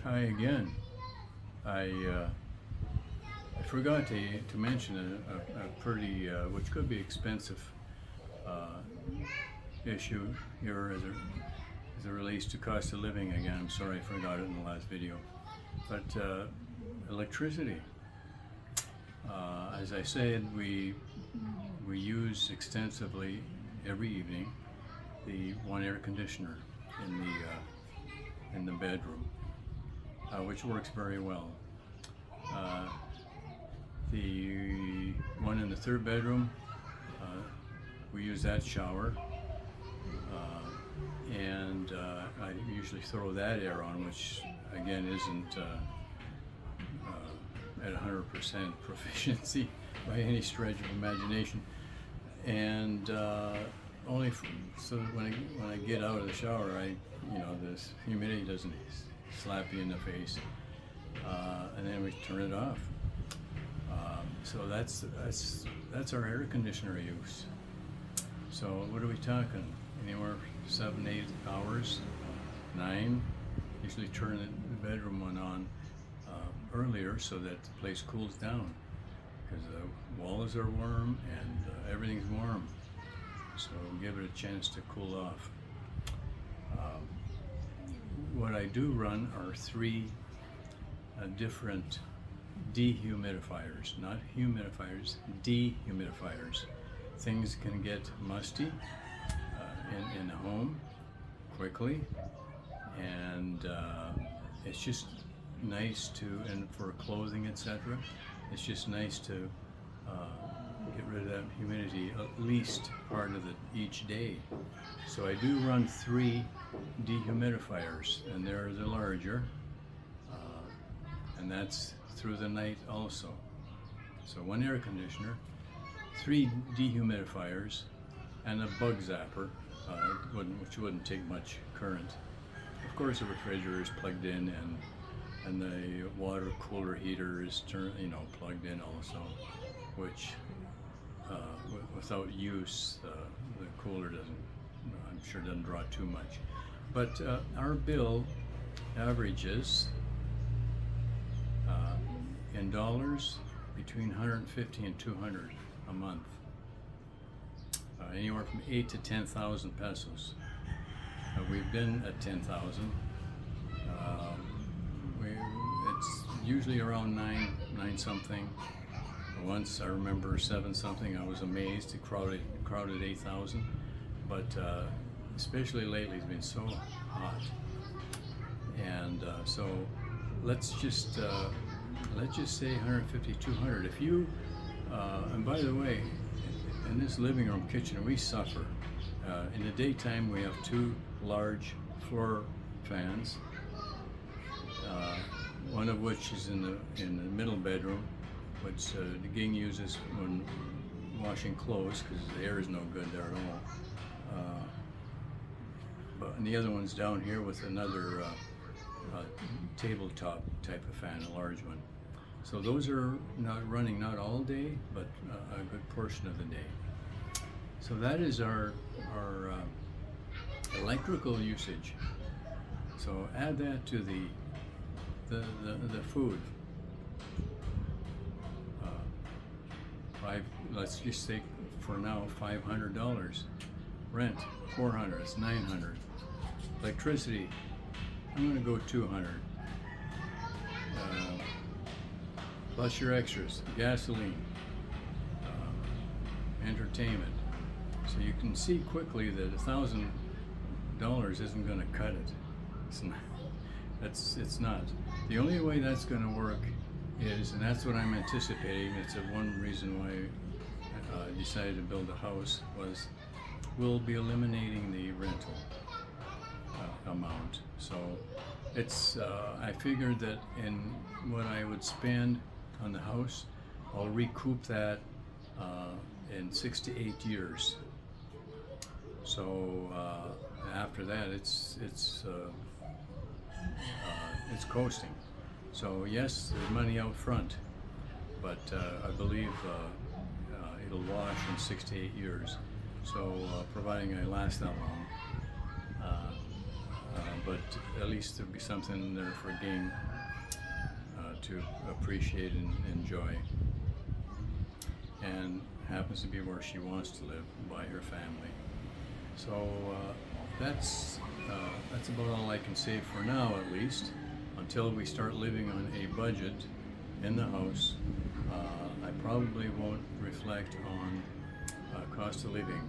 Hi again. I forgot to mention a pretty, which could be expensive uh, issue here as it relates to cost of living. Again, I'm sorry I forgot it in the last video. But electricity. As I said, we use extensively every evening the one air conditioner in the bedroom, which works very well. The one in the third bedroom, we use that shower, and I usually throw that air on, which again isn't at 100% proficiency by any stretch of imagination, and so when I get out of the shower, this humidity doesn't slap you in the face, and then we turn it off. So that's our air conditioner use. So what are we talking? Anywhere 7-8 hours, 9. Usually turn the bedroom one on earlier so that the place cools down, because the walls are warm and everything's warm. So give it a chance to cool off. What I do run are 3 different dehumidifiers, not humidifiers, dehumidifiers. Things can get musty in the home quickly, and it's just nice and for clothing, etc. It's just nice to get rid of that humidity at least part of each day. So I do run 3 dehumidifiers, and they're the larger, and that's through the night also. So 1 air conditioner, 3 dehumidifiers, and a bug zapper, which wouldn't take much current. Of course, the refrigerator is plugged in, and the water cooler heater is plugged in also, which without use, the cooler I'm sure doesn't draw too much. But our bill averages in dollars between 150 and 200 a month, anywhere from 8 to 10,000 pesos. We've been at 10,000. It's usually around nine something. Once I remember 7 something. I was amazed. It crowded 8,000. But especially lately, it's been so hot, and so let's just say 150, 200. If you and by the way, in this living room kitchen, we suffer. In the daytime, we have 2 large floor fans, one of which is in the middle bedroom, which the gang uses when washing clothes, because the air is no good there at all. And the other one's down here with another tabletop type of fan, a large one. So those are not running, not all day, but a good portion of the day. So that is our electrical usage. So add that to the food. Let's just say for now $500. Rent $400. It's $900. Electricity, I'm going to go $200. Plus your extras, gasoline, entertainment. So you can see quickly that $1,000 isn't going to cut it. It's not. It's not. The only way that's going to work is, and that's what I'm anticipating. It's one reason why I decided to build a house, was we'll be eliminating the rental amount. So it's I figured that in what I would spend on the house, I'll recoup that in 6 to 8 years. So after that, it's coasting. So yes, there's money out front, but I believe it'll wash in 6 to 8 years. So providing I last that long. but at least there'll be something there for game to appreciate and enjoy. And happens to be where she wants to live by her family. So that's about all I can say for now, at least, until we start living on a budget in the house. I probably won't reflect on cost of living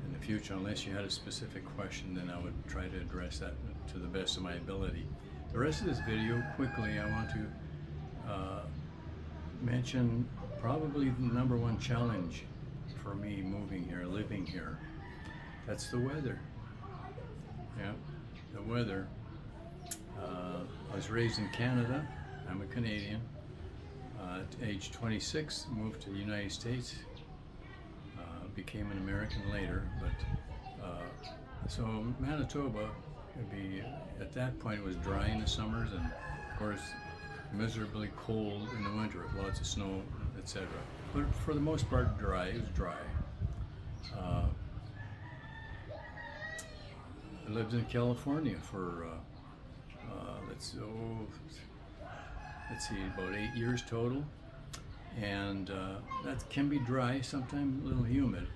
in the future unless you had a specific question. Then I would try to address that to the best of my ability. The rest of this video, quickly, I want to mention probably the number one challenge for me moving here, living here. That's the weather. Yeah, the weather. I was raised in Canada. I'm a Canadian. At age 26, moved to the United States. Became an American later, but so Manitoba would be, at that point, it was dry in the summers and, of course, miserably cold in the winter with lots of snow, etc. But for the most part, dry. It was dry. I lived in California for let's see, about 8 years total, and that can be dry, sometimes a little humid,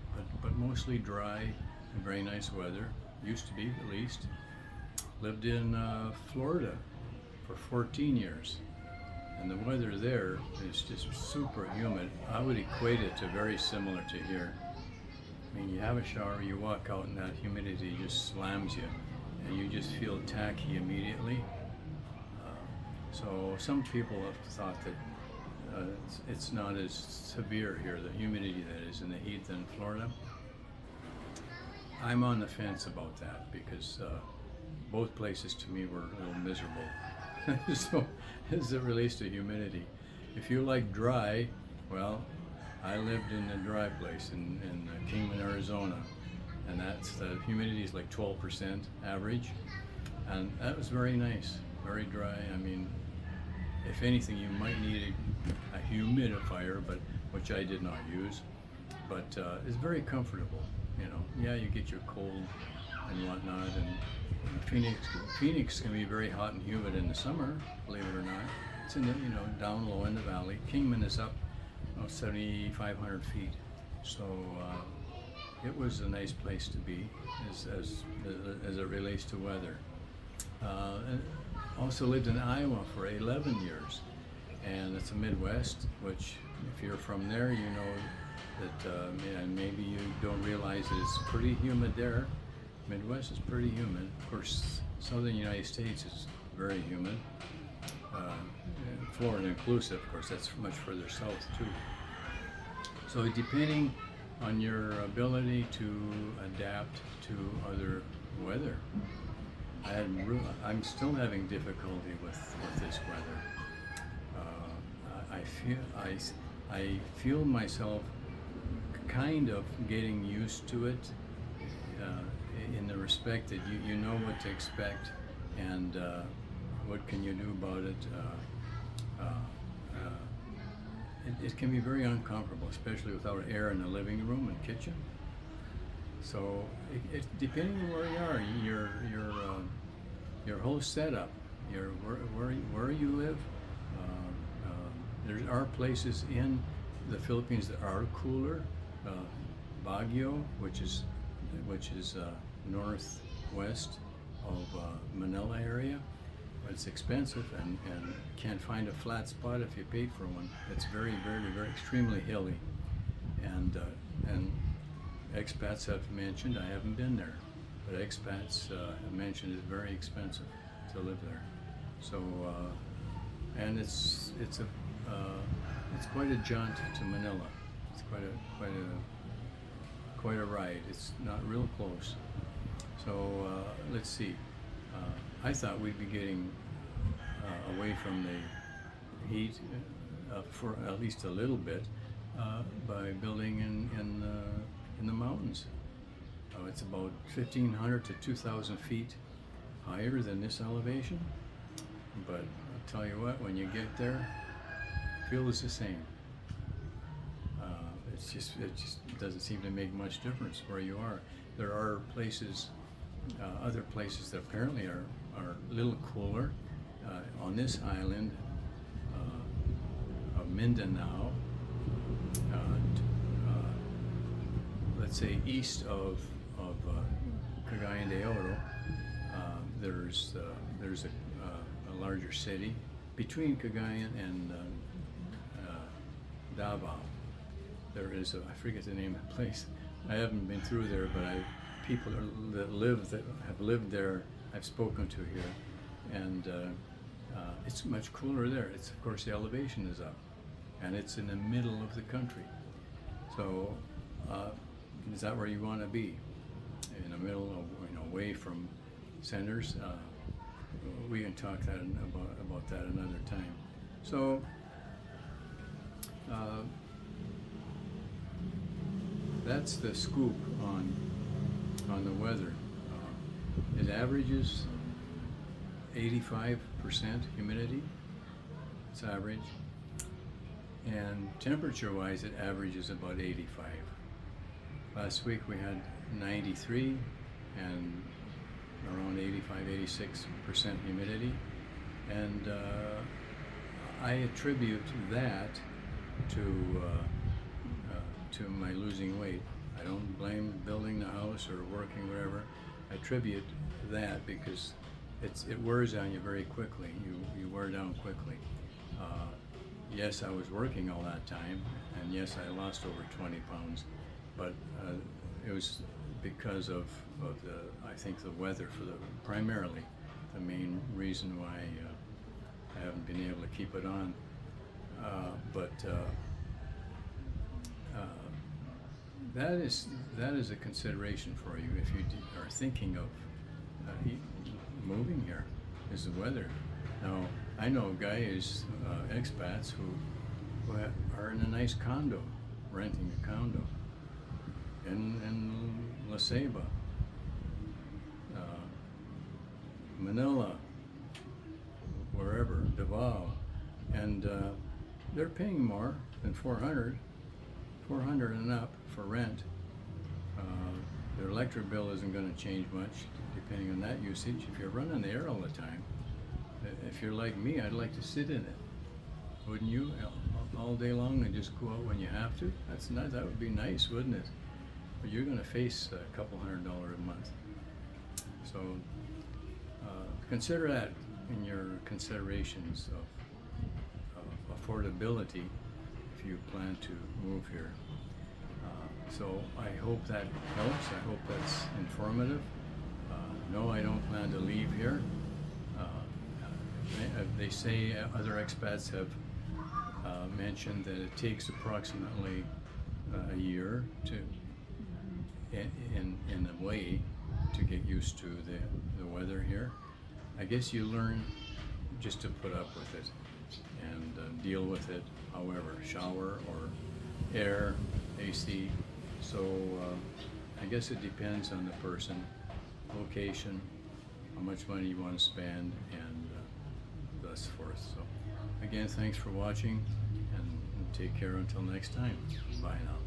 but mostly dry and very nice weather. Used to be, at least. Lived in Florida for 14 years. And the weather there is just super humid. I would equate it to very similar to here. I mean, you have a shower, you walk out, and that humidity just slams you, and you just feel tacky immediately. So some people have thought that it's not as severe here, the humidity that is in the heat, than Florida. I'm on the fence about that because both places to me were a little miserable. So, as it relates to humidity, if you like dry, well, I lived in a dry place in Kingman, Arizona, and the humidity is like 12% average, and that was very nice, very dry. I mean, if anything, you might need a humidifier, but which I did not use, but it's very comfortable. You know, yeah, you get your cold and whatnot, and Phoenix can be very hot and humid in the summer, believe it or not. It's in the, down low in the valley. Kingman is up 7,500 feet, so it was a nice place to be as it relates to weather. And also lived in Iowa for 11 years, and it's a Midwest, which if you're from there, you know that and maybe you don't realize that it's pretty humid there. Midwest is pretty humid. Of course, southern United States is very humid. Florida inclusive, of course, that's much further south too. So depending on your ability to adapt to other weather, I'm still having difficulty with this weather. I feel myself kind of getting used to it, in the respect that you know what to expect and what can you do about it. It can be very uncomfortable, especially without air in the living room and kitchen. So it depending on where you are, your whole setup, where you live. There are places in the Philippines that are cooler. Baguio, which is northwest of Manila area, but it's expensive and can't find a flat spot if you paid for one. It's very, very, very extremely hilly, and expats have mentioned, I haven't been there, but expats have mentioned it's very expensive to live there. So and it's quite a jaunt to Manila. It's quite a ride. It's not real close. So let's see. I thought we'd be getting away from the heat for at least a little bit by building in the mountains. It's about 1,500 to 2,000 feet higher than this elevation. But I'll tell you what, when you get there, it feels the same. It just doesn't seem to make much difference where you are. There are places, other places that apparently are are a little cooler. On this island of Mindanao, let's say east of Cagayan de Oro, there's a larger city between Cagayan and Davao. There is I forget the name of the place. I haven't been through there, but people that have lived there, I've spoken to here, and it's much cooler there. It's, of course, the elevation is up, and it's in the middle of the country. So, is that where you want to be? In the middle of, away from centers? We can talk about that another time. So, that's the scoop on the weather. It averages 85% humidity. It's average. And temperature-wise, it averages about 85. Last week we had 93 and around 85-86% humidity. And I attribute that to my losing weight. I don't blame building the house or working wherever. I attribute that because it wears on you very quickly. You wear down quickly. Yes, I was working all that time, and yes, I lost over 20 pounds, but it was because of I think the weather primarily the main reason why I haven't been able to keep it on. That is a consideration for you if you are thinking of moving here, is the weather. Now, I know guys, expats who are in a nice condo, renting a condo in La Ceiba, Manila, wherever, Davao, and they're paying more than 400 and up for rent. Their electric bill isn't going to change much depending on that usage. If you're running the air all the time, if you're like me, I'd like to sit in it. Wouldn't you? All day long and just go out when you have to? That's nice. That would be nice, wouldn't it? But you're going to face a couple $100 a month. So consider that in your considerations of affordability if you plan to move here. So I hope that helps. I hope that's informative. No, I don't plan to leave here. They say other expats have mentioned that it takes approximately a year in a way to get used to the weather here. I guess you learn just to put up with it and deal with it, however, shower or air, AC. So I guess it depends on the person, location, how much money you want to spend, and thus forth. So again, thanks for watching, and take care until next time. Bye now.